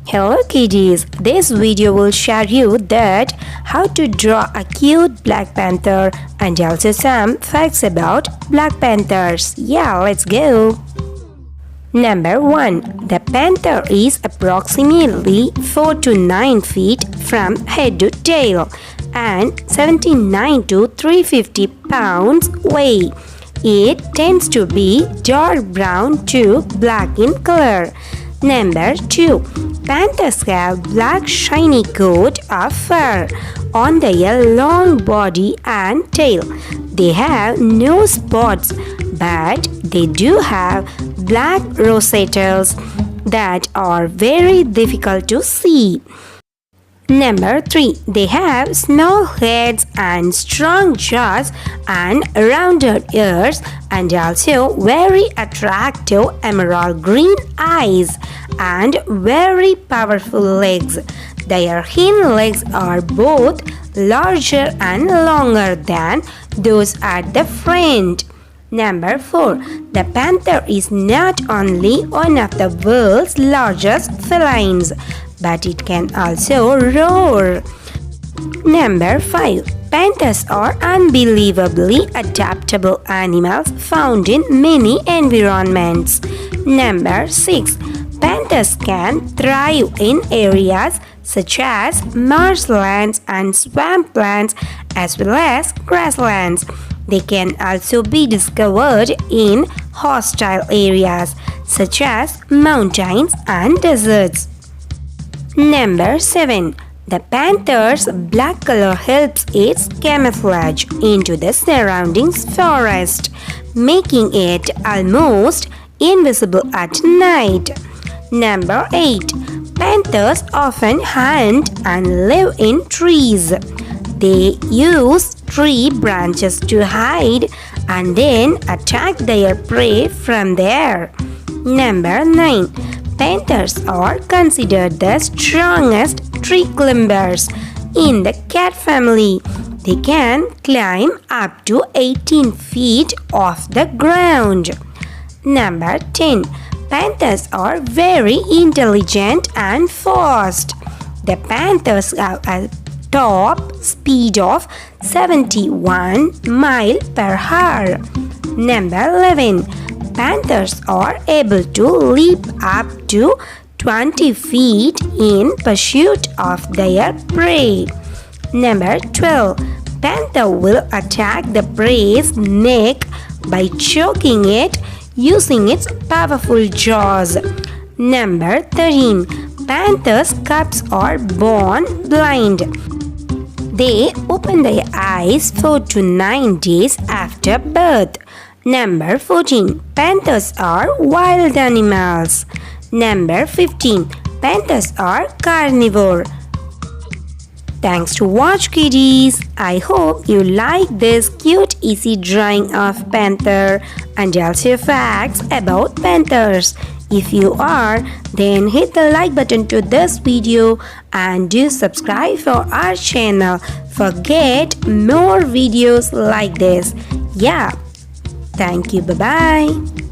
Hello kiddies, this video will show you that how to draw a cute Black Panther and also some facts about Black Panthers. Yeah, let's go. Number 1. The panther is approximately 4 to 9 feet from head to tail and 79 to 350 pounds weight. It tends to be dark brown to black in color. Number 2. Panthers have black shiny coat of fur on their long body and tail. They have no spots, but they do have black rosettes that are very difficult to see. Number 3. They have small heads and strong jaws and rounded ears and also very attractive emerald green eyes and very powerful legs. Their hind legs are both larger and longer than those at the front. Number 4. The panther is not only one of the world's largest felines, but it can also roar. Number 5. Panthers are unbelievably adaptable animals found in many environments. Number 6. Panthers can thrive in areas such as marshlands and swamplands as well as grasslands. They can also be discovered in hostile areas such as mountains and deserts. Number 7. The panther's black color helps its camouflage into the surrounding forest, making it almost invisible at night. Number 8. Panthers often hunt and live in trees. They use tree branches to hide and then attack their prey from there. Number 9. Panthers are considered the strongest tree climbers in the cat family. They can climb up to 18 feet off the ground. Number 10. Panthers are very intelligent and fast. The panthers have a top speed of 71 miles per hour. Number 11. Panthers are able to leap up to 20 feet in pursuit of their prey. Number 12. Panther will attack the prey's neck by choking it using its powerful jaws. Number 13. Panthers' cubs are born blind. They open their eyes 4 to 9 days after birth. Number 14. Panthers are wild animals. Number 15. Panthers are carnivore. Thanks to watch kiddies. I hope you like this cute easy drawing of panther and also facts about panthers. If you are, then hit the like button to this video and do subscribe for our channel for get more videos like this. Yeah. Thank you. Bye-bye.